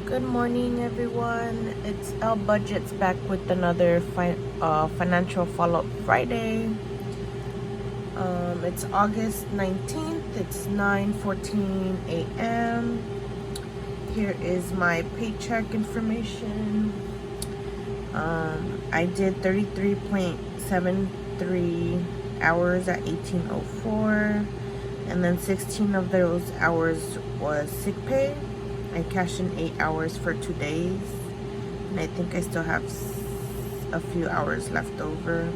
Good morning, everyone. It's L Budgets back with another financial follow-up Friday. It's August 19th. It's 9:14 a.m. Here is my paycheck information. I did 33.73 hours at 18:04, and then 16 of those hours was sick pay. I cashed in 8 hours for 2 days, and I think I still have a few hours left over.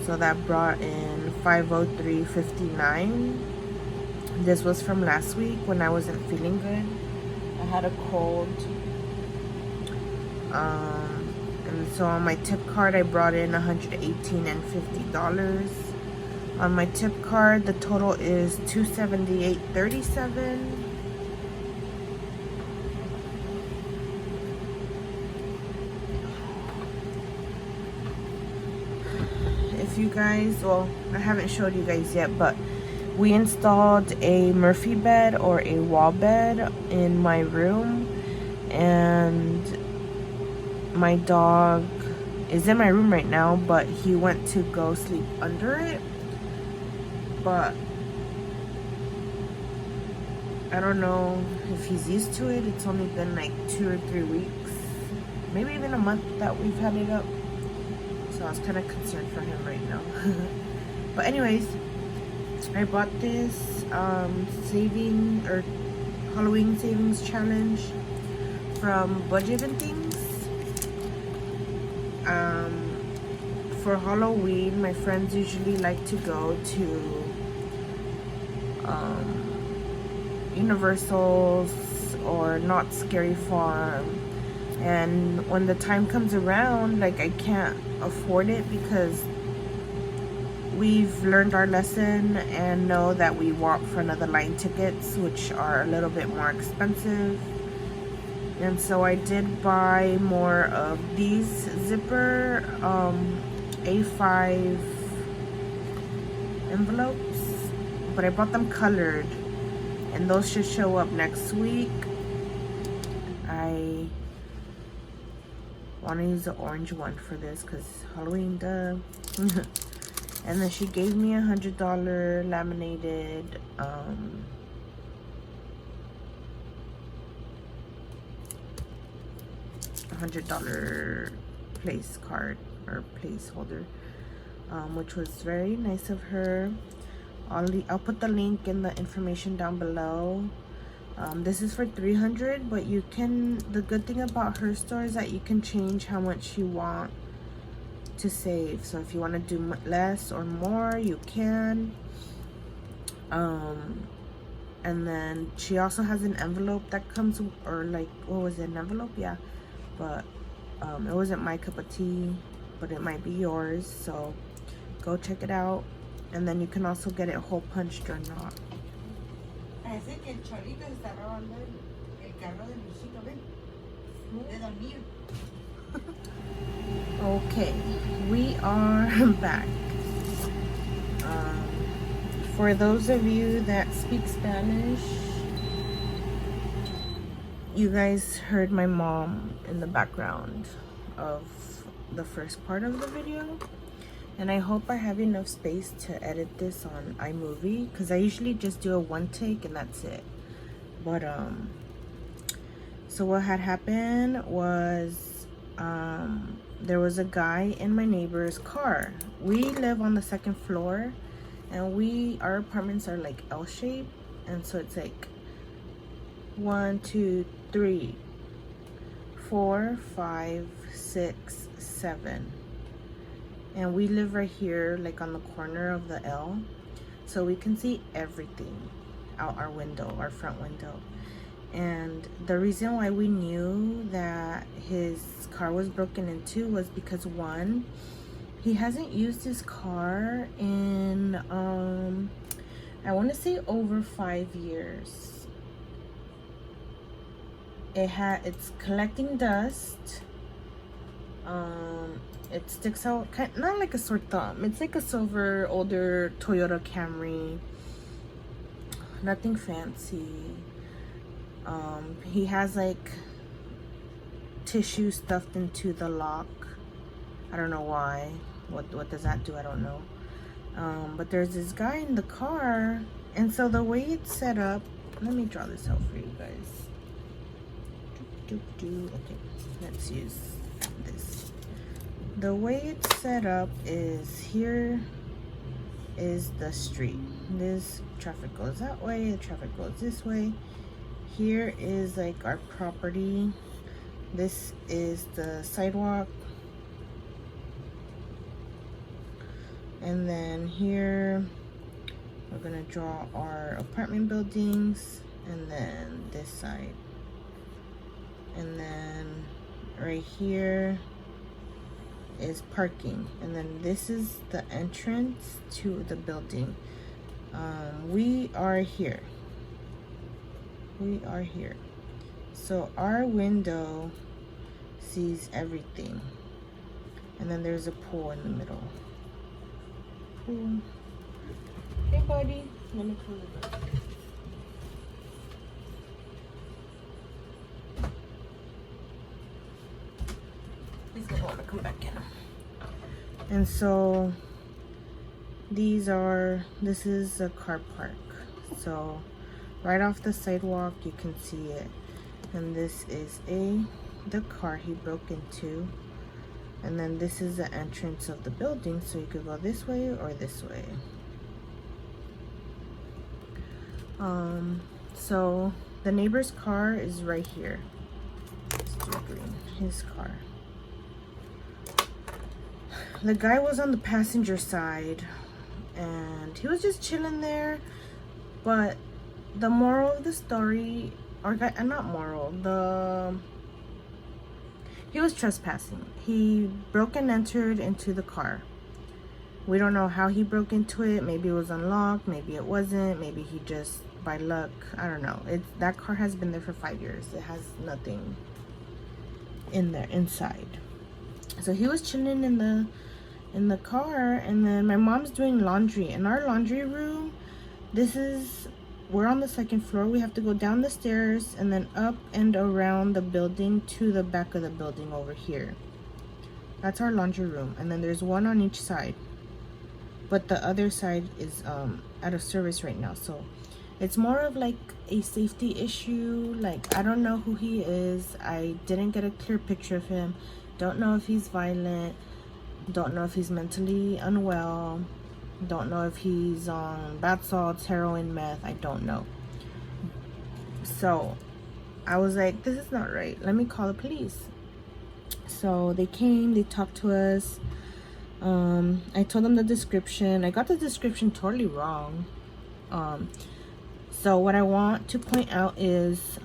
So that brought in 503.59. This was from last week when I wasn't feeling good. I had a cold. And so on my tip card, I brought in $118.50. On my tip card, the total is $278.37. If you guys, well, I haven't showed you guys yet, but we installed a Murphy bed or a wall bed in my room, and my dog is in my room right now, but he went to go sleep under it. But I don't know if he's used to it. It's only been like 2 or 3 weeks, maybe even a month that we've had it up. So I was kind of concerned for him right now. But anyways, I bought this saving or Halloween savings challenge from Budget and Things. For Halloween, my friends usually like to go to Universal's or Not Scary Farm, and when the time comes around, like, I can't afford it because we've learned our lesson and know that we walk for another line tickets, which are a little bit more expensive. And so I did buy more of these zipper A5 envelopes, but I bought them colored, and those should show up next week. I want to use the orange one for this because Halloween, duh. And then she gave me $100 laminated $100 place card or placeholder, which was very nice of her. I'll put the link in the information down below. This is for $300, but you can, the good thing about her store is that you can change how much you want to save. So if you want to do less or more, you can. And then she also has an envelope that comes, or like, what was it, an envelope? Yeah, but it wasn't my cup of tea, but it might be yours, so go check it out. And then you can also get it hole punched or not. Okay, we are back. For those of you that speak Spanish, you guys heard my mom in the background of the first part of the video, and I hope I have enough space to edit this on iMovie, because I usually just do a one take and that's it. But so what had happened was there was a guy in my neighbor's car. We live on the second floor, and our apartments are like L-shaped, and so it's like 1, 2, 3, 4, 5, 6, 7, and we live right here, like on the corner of the L, so we can see everything out our window, our front window. And the reason why we knew that his car was broken into was because, one, he hasn't used his car in I want to say over 5 years. It's collecting dust. It sticks out, not like a sore thumb. It's like a silver, older Toyota Camry. Nothing fancy. He has like tissue stuffed into the lock. I don't know why. What does that do? I don't know. But there's this guy in the car, and so the way it's set up, let me draw this out for you guys. Okay, let's use this. The way it's set up is here is the street. This traffic goes that way, the traffic goes this way. Here is like our property. This is the sidewalk. And then here we're gonna draw our apartment buildings, and then this side. And then right here is parking, and then this is the entrance to the building. We are here. So our window sees everything, and then there's a pool in the middle. Hey buddy, let me close the door. He's gonna want to come back in. And so this is a car park. So right off the sidewalk you can see it, and this is the car he broke into. And then this is the entrance of the building, so you could go this way or this way. So the neighbor's car is right here. Let's do green. His car. The guy was on the passenger side, and he was just chilling there. But the moral of the story, or not moral, he was trespassing. He broke and entered into the car. We don't know how he broke into it. Maybe it was unlocked, maybe it wasn't, maybe he just by luck, I don't know. That car has been there for 5 years. It has nothing in there inside. So he was chilling in the car, and then my mom's doing laundry. In our laundry room, we're on the second floor. We have to go down the stairs and then up and around the building to the back of the building over here. That's our laundry room, and then there's one on each side, but the other side is out of service right now. So it's more of like a safety issue. Like, I don't know who he is. I didn't get a clear picture of him. Don't know if he's violent. Don't know if he's mentally unwell. Don't know if he's on bath salts, heroin, meth. I don't know. So I was like, this is not right. Let me call the police. So they came, they talked to us. I told them the description. I got the description totally wrong. So what I want to point out is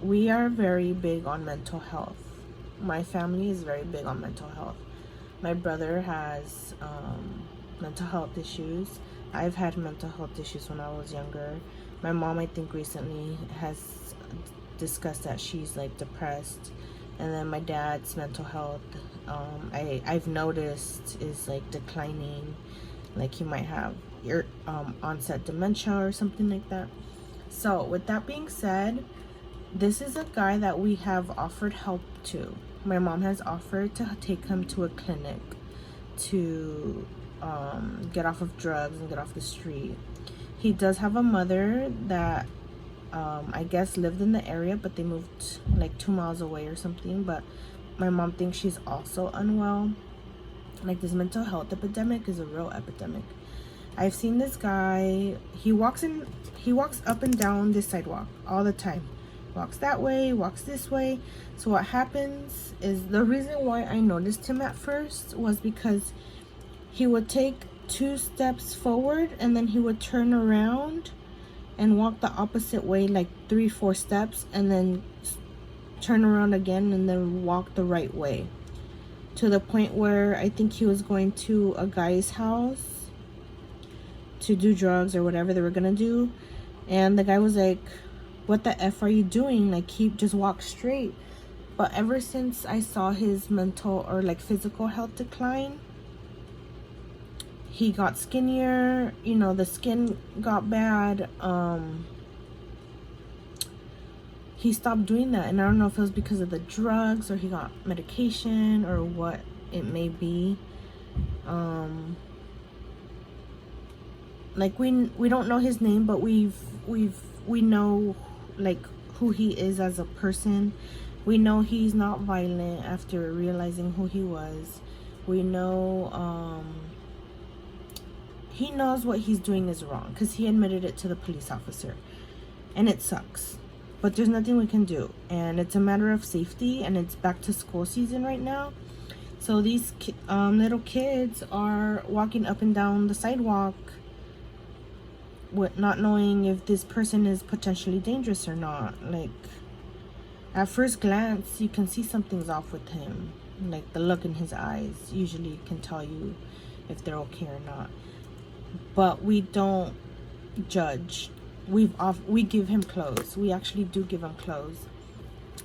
we are very big on mental health. My family is very big on mental health. My brother has mental health issues. I've had mental health issues when I was younger. My mom, I think, recently has discussed that she's like depressed. And then my dad's mental health, I've noticed is like declining. Like he might have onset dementia or something like that. So with that being said, this is a guy that we have offered help to. My mom has offered to take him to a clinic to get off of drugs and get off the street. He does have a mother that I guess lived in the area, but they moved like 2 miles away or something. But my mom thinks she's also unwell. Like, this mental health epidemic is a real epidemic. I've seen this guy, he walks up and down this sidewalk all the time. Walks that way, walks this way. So what happens is, the reason why I noticed him at first was because he would take 2 steps forward and then he would turn around and walk the opposite way, like 3-4 steps, and then turn around again and then walk the right way, to the point where I think he was going to a guy's house to do drugs or whatever they were gonna do. And the guy was like, what the F are you doing? Like, just walk straight. But ever since I saw his mental or like physical health decline, he got skinnier, you know, the skin got bad. he stopped doing that. And I don't know if it was because of the drugs or he got medication or what it may be. Like we don't know his name, but we know like who he is as a person. We know he's not violent after realizing who he was. We know he knows what he's doing is wrong because he admitted it to the police officer, and it sucks, but there's nothing we can do. And it's a matter of safety, and it's back to school season right now. So these little kids are walking up and down the sidewalk with not knowing if this person is potentially dangerous or not. Like, at first glance, you can see something's off with him. Like, the look in his eyes usually can tell you if they're okay or not. But we don't judge. We give him clothes. We actually do give him clothes.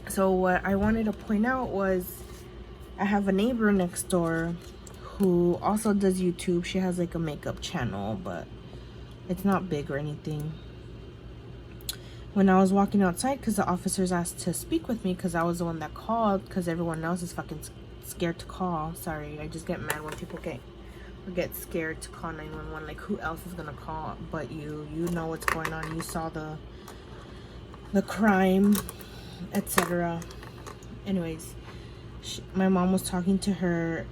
So what I wanted to point out was, I have a neighbor next door who also does YouTube. She has like a makeup channel, but it's not big or anything. When I was walking outside, because the officers asked to speak with me because I was the one that called, because everyone else is fucking scared to call. Sorry, I just get mad when people get scared to call 911. Like, who else is gonna call but you? You know what's going on. You saw the crime, etc. Anyways, my mom was talking to her,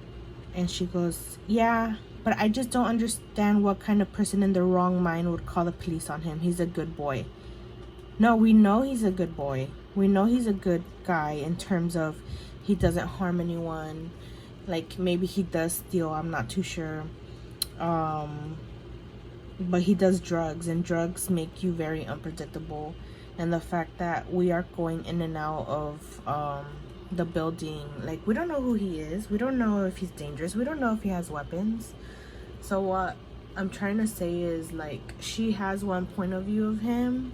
and she goes, yeah, but I just don't understand what kind of person in their wrong mind would call the police on him. He's a good boy. No, we know he's a good boy. We know he's a good guy in terms of he doesn't harm anyone. Like, maybe he does steal, I'm not too sure. But he does drugs, and drugs make you very unpredictable. And the fact that we are going in and out of the building, like, we don't know who he is. We don't know if he's dangerous. We don't know if he has weapons. So what I'm trying to say is, like, she has one point of view of him,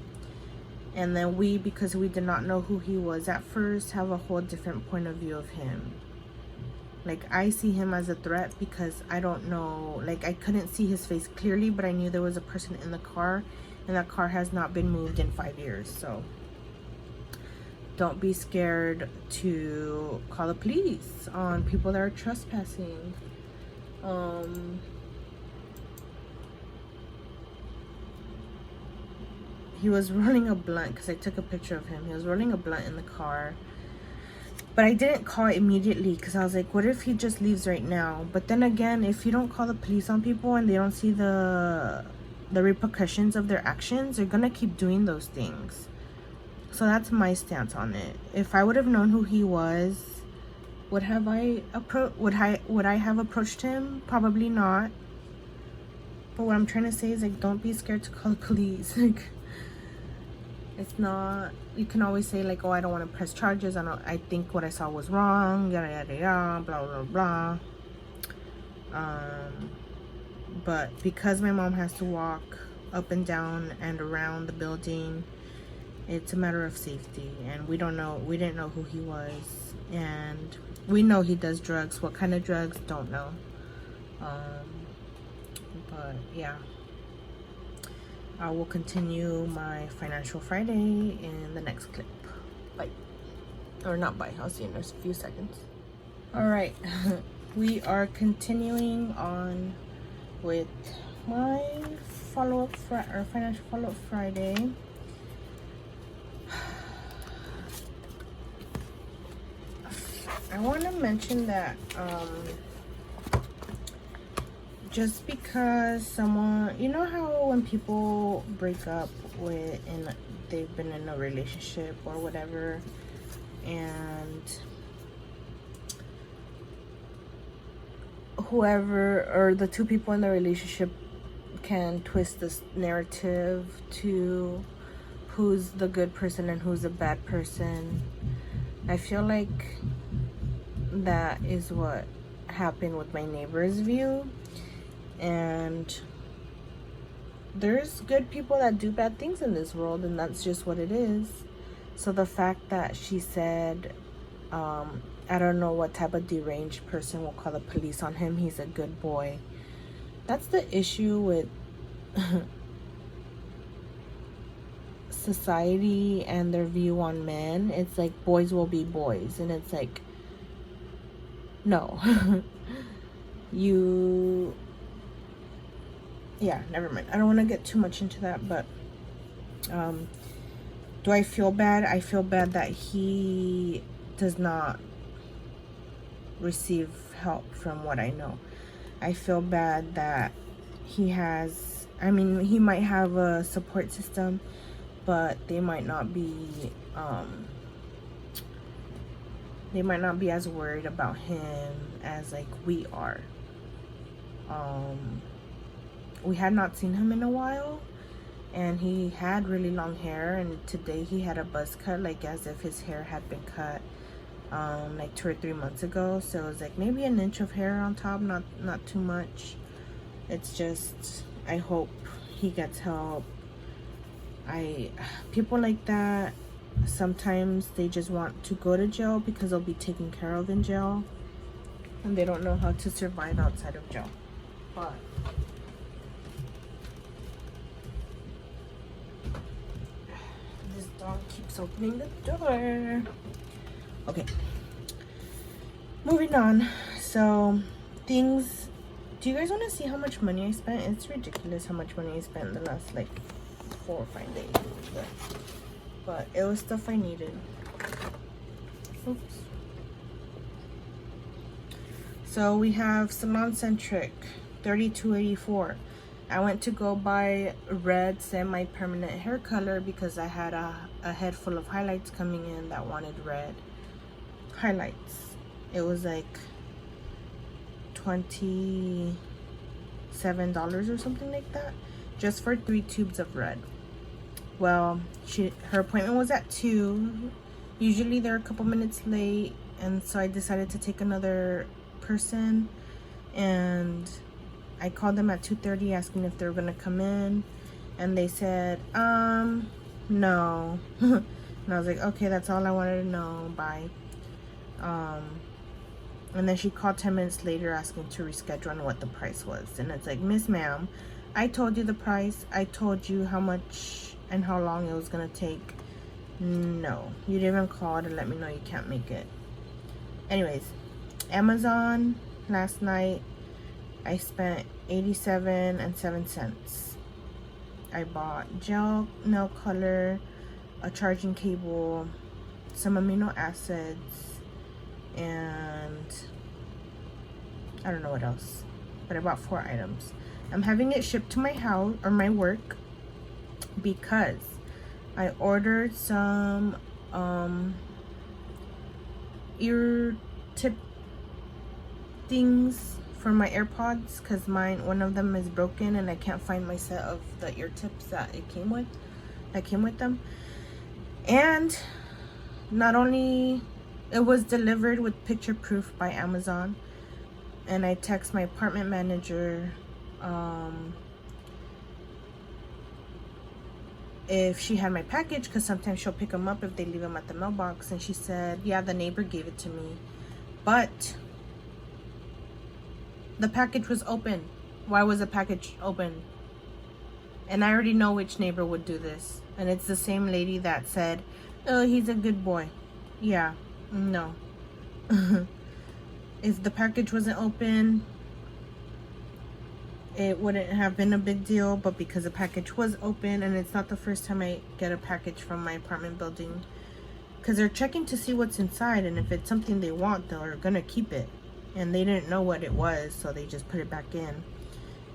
and then we, because we did not know who he was at first, have a whole different point of view of him. Like, I see him as a threat because I don't know, like, I couldn't see his face clearly, but I knew there was a person in the car, and that car has not been moved in 5 years. So don't be scared to call the police on people that are trespassing. He was rolling a blunt, because I took a picture of him. He was rolling a blunt in the car. But I didn't call immediately because I was like, what if he just leaves right now? But then again, if you don't call the police on people and they don't see the repercussions of their actions, they're gonna keep doing those things. So that's my stance on it. If I would have known who he was, would I have approached him? Probably not. But what I'm trying to say is, like, don't be scared to call the police. Like, it's not, you can always say, like, oh, I don't want to press charges, I think what I saw was wrong, yada yada yada, blah blah blah. But because my mom has to walk up and down and around the building, it's a matter of safety. And we didn't know who he was, and we know he does drugs. What kind of drugs, don't know. But yeah, I will continue my Financial Friday in the next clip. Bye. Or not bye, I'll see you in a few seconds. Alright, we are continuing on with my Financial Follow-Up Friday. I want to mention that just because someone, you know how when people break up and they've been in a relationship or whatever, and whoever or the two people in the relationship can twist this narrative to who's the good person and who's the bad person. I feel like that is what happened with my neighbor's view. And there's good people that do bad things in this world, and that's just what it is. So the fact that she said, I don't know what type of deranged person will call the police on him, he's a good boy. That's the issue with society and their view on men. It's like boys will be boys, and it's like, no. Yeah, never mind. I don't want to get too much into that, but do I feel bad? I feel bad that he does not receive help from what I know. I feel bad that he has, I mean, he might have a support system, but they might not be as worried about him as like we are. We had not seen him in a while, and he had really long hair, and today he had a buzz cut, like as if his hair had been cut like 2 or 3 months ago. So it was like maybe an inch of hair on top, not too much. It's just, I hope he gets help. People like that, sometimes they just want to go to jail because they'll be taken care of in jail, and they don't know how to survive outside of jail. But this dog keeps opening the door. Okay, moving on. So things, do you guys want to see how much money I spent? It's ridiculous how much money I spent in the last like 4 or 5 days. But it was stuff I needed. Oops. So we have Salon Centric, $32.84. I went to go buy red semi-permanent hair color because I had a head full of highlights coming in that wanted red highlights. It was like $27 or something like that, just for 3 tubes of red. Well, her appointment was at 2. Usually they're a couple minutes late, and so I decided to take another person, and I called them at 2:30 asking if they were gonna come in, and they said no. And I was like, okay, that's all I wanted to know, bye. And then she called 10 minutes later asking to reschedule and what the price was. And it's like, Miss Ma'am, I told you the price. I told you how much and how long it was gonna take. No, you didn't even call to let me know you can't make it. Anyways, Amazon last night, I spent 87.07. I bought gel nail color, a charging cable, some amino acids, and I don't know what else, but I bought 4 items. I'm having it shipped to my house or my work because I ordered some ear tip things for my AirPods, because one of them is broken and I can't find my set of the ear tips that came with them. And not only it was delivered with picture proof by Amazon, and I text my apartment manager if she had my package, because sometimes she'll pick them up if they leave them at the mailbox, and she said, yeah, the neighbor gave it to me, but the package was open. Why was the package open? And I already know which neighbor would do this, and it's the same lady that said, oh, he's a good boy. Yeah, no. If the package wasn't open, it wouldn't have been a big deal, but because the package was open, and it's not the first time I get a package from my apartment building, because they're checking to see what's inside, and if it's something they want, they're gonna keep it. And they didn't know what it was, so they just put it back in,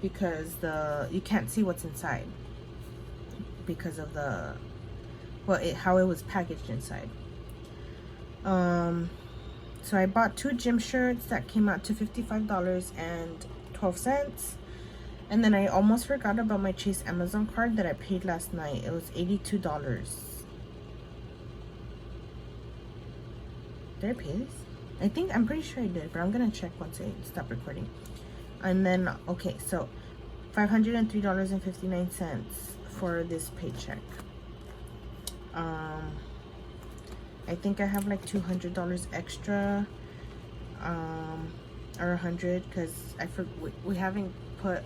because you can't see what's inside because of how it was packaged inside. So I bought 2 gym shirts that came out to $55.12. And then I almost forgot about my Chase Amazon card that I paid last night. It was $82. Did I pay this? I'm pretty sure I did, but I'm gonna check once I stop recording. And then, okay, so $503.59 for this paycheck. I think I have like $200 extra, or 100, because we haven't put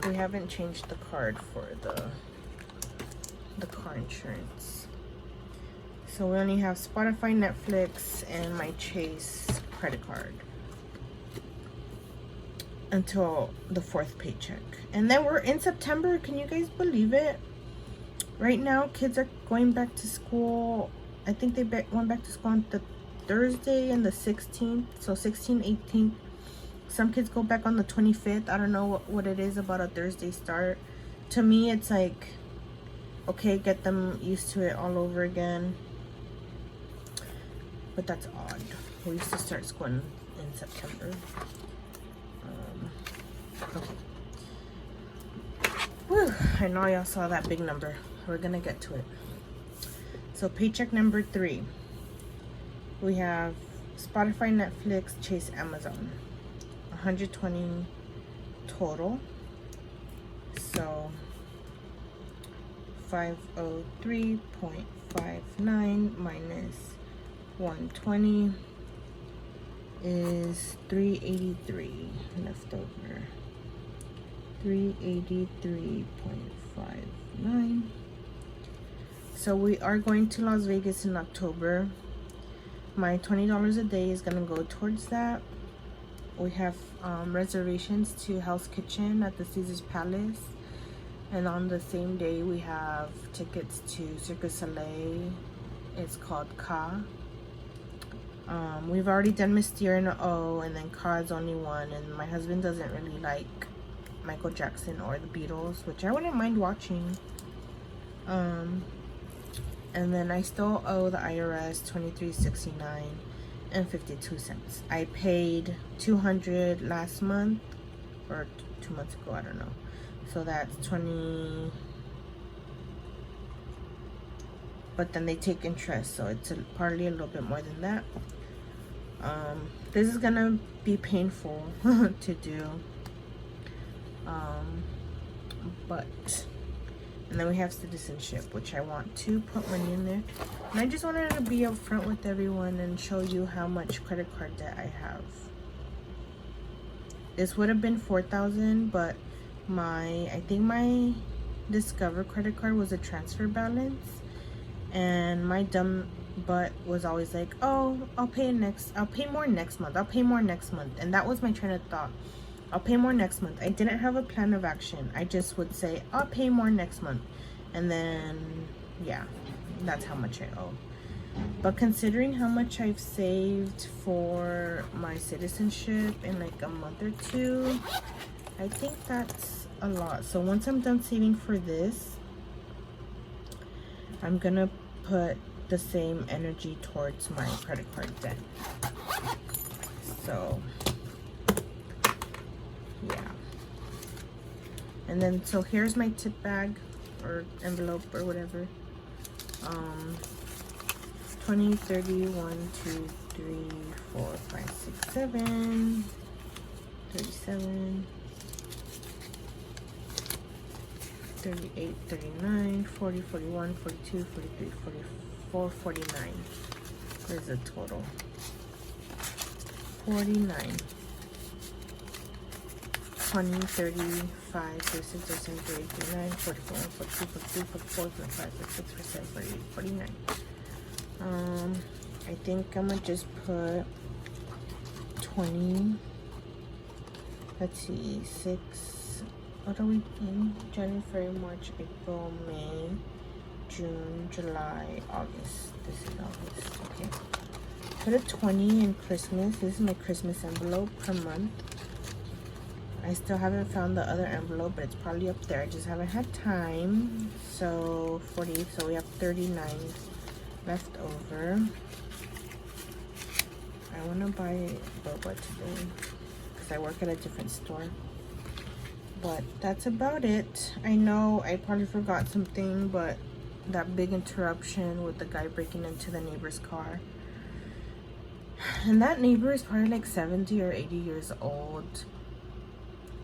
We haven't changed the card for the car insurance. So we only have Spotify, Netflix, and my Chase credit card until the 4th paycheck. And then we're in September. Can you guys believe it? Right now, kids are going back to school. I think they went back to school on the Thursday and the 16th. So 16th, 18th. Some kids go back on the 25th. I don't know what it is about a Thursday start. To me, it's like, okay, get them used to it all over again. But that's odd. We used to start school in September. Okay. Whew, I know y'all saw that big number. We're gonna get to it. So paycheck number 3. We have Spotify, Netflix, Chase, Amazon. 120 total. So 503.59 minus 120 is 383 left over. 383.59. So we are going to Las Vegas in October. My $20 a day is gonna go towards that. We have reservations to Hell's Kitchen at the Caesar's Palace, and on the same day we have tickets to Cirque du Soleil. It's called Ka. We've already done Mystere and O, and then Ka is only one, and my husband doesn't really like Michael Jackson or the Beatles, which I wouldn't mind watching. And then I still owe the IRS $23.69 and 52 cents. I paid $200 last month, or 2 months ago, I don't know. So that's 20, but then they take interest, so it's partly a little bit more than that. This is gonna be painful to do, but, and then we have citizenship, which I want to put money in there. And I just wanted to be upfront with everyone and show you how much credit card debt I have. This would have been $4,000, but I think my Discover credit card was a transfer balance, and my dumb butt was always like, oh, I'll pay more next month, and that was my train of thought. I'll pay more next month. I didn't have a plan of action. I just would say, I'll pay more next month. And then, yeah, that's how much I owe. But considering how much I've saved for my citizenship in like a month or 2, I think that's a lot. So once I'm done saving for this, I'm gonna put the same energy towards my credit card debt. So yeah, and then so here's my tip bag or envelope or whatever. 20, 30, 1, 2, 3, 4, 5, 6, 7, 37, 38, 39, 40, 41, 42, 43, 44, 49. There's a total 49. 20, 35, 36, 37, 38, 39, 44, 42, 43, 44, 45, 46, 47, 48, 49. I think I'm gonna just put 20. Let's see, 6. What are we in? January, February, March, April, May, June, July, August. This is August. Okay. Put a 20 in Christmas. This is my Christmas envelope per month. I still haven't found the other envelope, but it's probably up there. I just haven't had time. So 40. So we have 39 left over. I want to buy boba today because I work at a different store. But that's about it. I know I probably forgot something, but that big interruption with the guy breaking into the neighbor's car. And that neighbor is probably like 70 or 80 years old.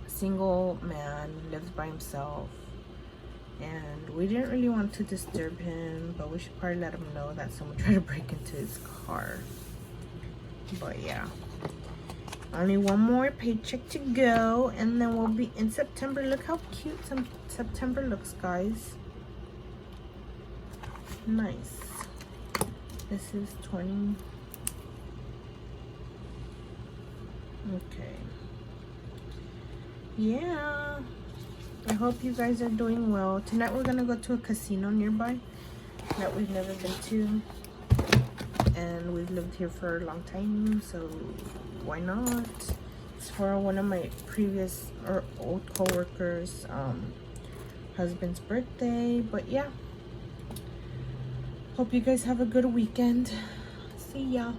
Single man, lives by himself. And we didn't really want to disturb him, but we should probably let him know that someone tried to break into his car. But yeah. Only one more paycheck to go, and then we'll be in September. Look how cute some September looks, guys. Nice. This is 20. Okay. Yeah. I hope you guys are doing well. Tonight we're gonna go to a casino nearby that we've never been to. And we've lived here for a long time, so why not? It's for one of my previous or old co-workers' husband's birthday. But yeah, hope you guys have a good weekend. See ya.